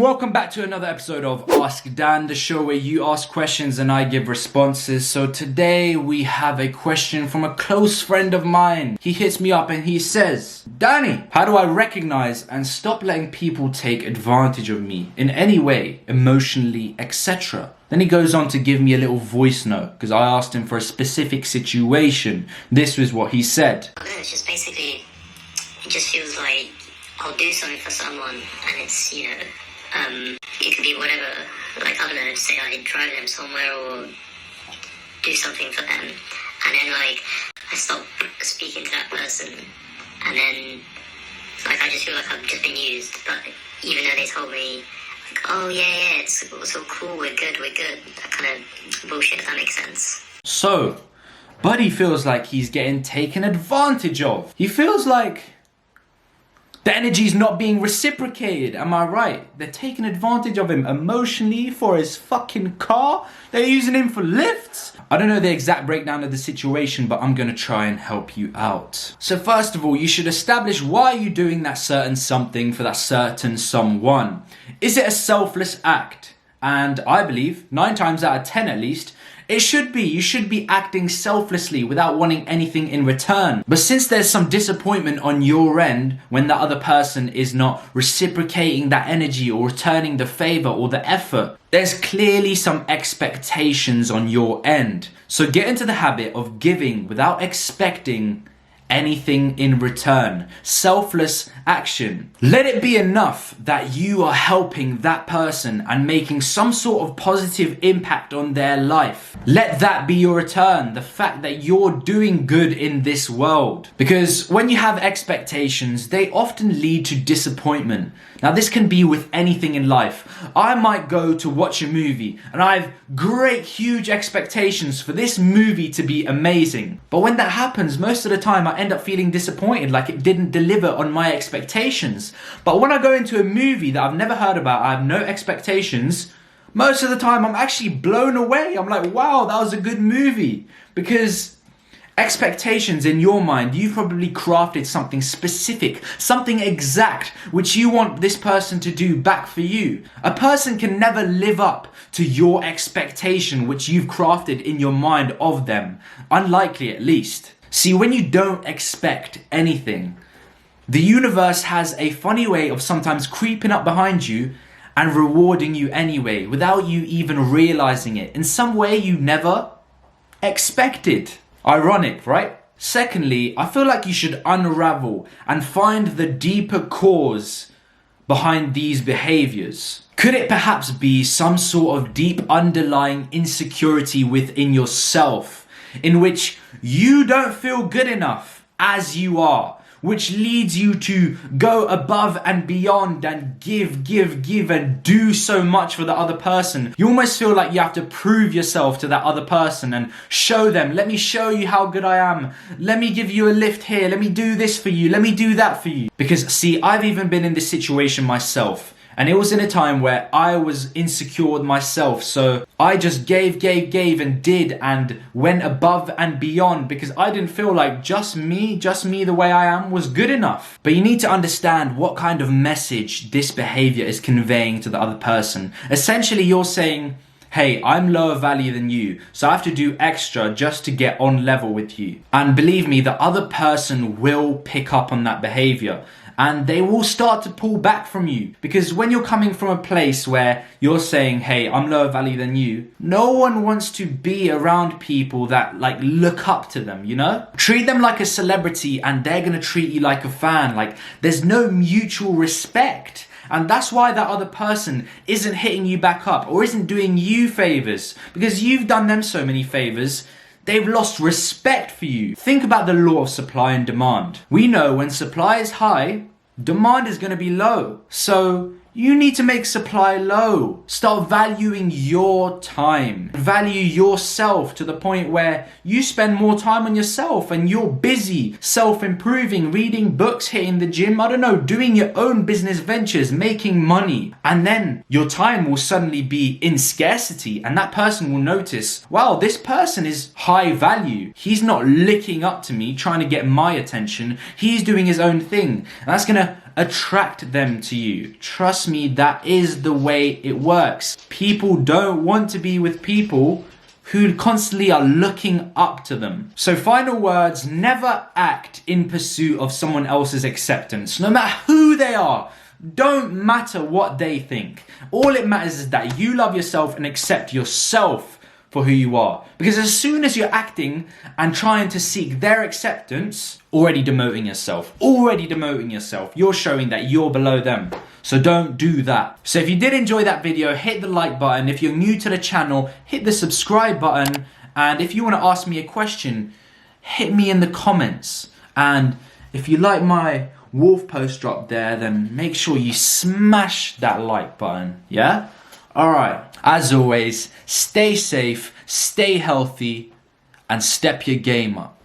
welcome back to another episode of Ask Dan, the show where you ask questions and I give responses. So today we have a question from a close friend of mine. He hits me up and he says, Danny, how do I recognize and stop letting people take advantage of me in any way, emotionally, etc.? Then he goes on to give me a little voice note because I asked him for a specific situation. This was what he said. It's just basically, it just feels like I'll do something for someone and it's, it could be whatever, like, I don't know, say I drive them somewhere or do something for them, and then, like, I stop speaking to that person, and then, like, I just feel like I've just been used, but even though they told me, like, oh, yeah, it's all cool, we're good, that kind of bullshit, if that makes sense. So, Buddy feels like he's getting taken advantage of. He feels like the energy's not being reciprocated, am I right? They're taking advantage of him emotionally for his fucking car. They're using him for lifts. I don't know the exact breakdown of the situation, but I'm gonna try and help you out. So first of all, you should establish why you're doing that certain something for that certain someone. Is it a selfless act? And I believe, 9 times out of 10 at least, it should be. You should be acting selflessly without wanting anything in return. But since there's some disappointment on your end when the other person is not reciprocating that energy or returning the favor or the effort, there's clearly some expectations on your end. So get into the habit of giving without expecting anything in return. Selfless action. Let it be enough that you are helping that person and making some sort of positive impact on their life. Let that be your return. The fact that you're doing good in this world. Because when you have expectations, they often lead to disappointment. Now this can be with anything in life. I might go to watch a movie and I have great huge expectations for this movie to be amazing. But when that happens, most of the time I end up feeling disappointed, like it didn't deliver on my expectations. But when I go into a movie that I've never heard about, I have no expectations, most of the time I'm actually blown away. I'm like, wow, that was a good movie. Because expectations in your mind, you've probably crafted something specific, something exact, which you want this person to do back for you. A person can never live up to your expectation, which you've crafted in your mind of them. Unlikely, at least. See, when you don't expect anything, the universe has a funny way of sometimes creeping up behind you and rewarding you anyway, without you even realizing it, in some way you never expected. Ironic, right? Secondly, I feel like you should unravel and find the deeper cause behind these behaviors. Could it perhaps be some sort of deep underlying insecurity within yourself, in which you don't feel good enough as you are, which leads you to go above and beyond and give and do so much for the other person? You almost feel like you have to prove yourself to that other person and show them, let me show you how good I am. Let me give you a lift here. Let me do this for you. Let me do that for you. Because see, I've even been in this situation myself. And it was in a time where I was insecure with myself. So I just gave and did and went above and beyond because I didn't feel like just me the way I am was good enough. But you need to understand what kind of message this behavior is conveying to the other person. Essentially, you're saying, hey, I'm lower value than you, so I have to do extra just to get on level with you. And believe me, the other person will pick up on that behavior. And they will start to pull back from you. Because when you're coming from a place where you're saying, hey, I'm lower value than you, no one wants to be around people that look up to them, you know? Treat them like a celebrity and they're gonna treat you like a fan. Like there's no mutual respect. And that's why that other person isn't hitting you back up or isn't doing you favors. Because you've done them so many favors, they've lost respect for you. Think about the law of supply and demand. We know when supply is high, demand is going to be low. So you need to make supply low. Start valuing your time. Value yourself to the point where you spend more time on yourself and you're busy, self-improving, reading books, hitting the gym, I don't know, doing your own business ventures, making money. And then your time will suddenly be in scarcity and that person will notice, wow, this person is high value. He's not licking up to me, trying to get my attention. He's doing his own thing. And that's going to attract them to you. Trust me, that is the way it works. People don't want to be with people who constantly are looking up to them. So final words, never act in pursuit of someone else's acceptance. No matter who they are, don't matter what they think. All it matters is that you love yourself and accept yourself for who you are. Because as soon as you're acting and trying to seek their acceptance, already demoting yourself. You're showing that you're below them. So don't do that. So if you did enjoy that video, hit the like button. If you're new to the channel, hit the subscribe button. And if you want to ask me a question, hit me in the comments. And if you like my wolf poster up there, then make sure you smash that like button. Yeah? Alright. As always, stay safe, stay healthy, and step your game up.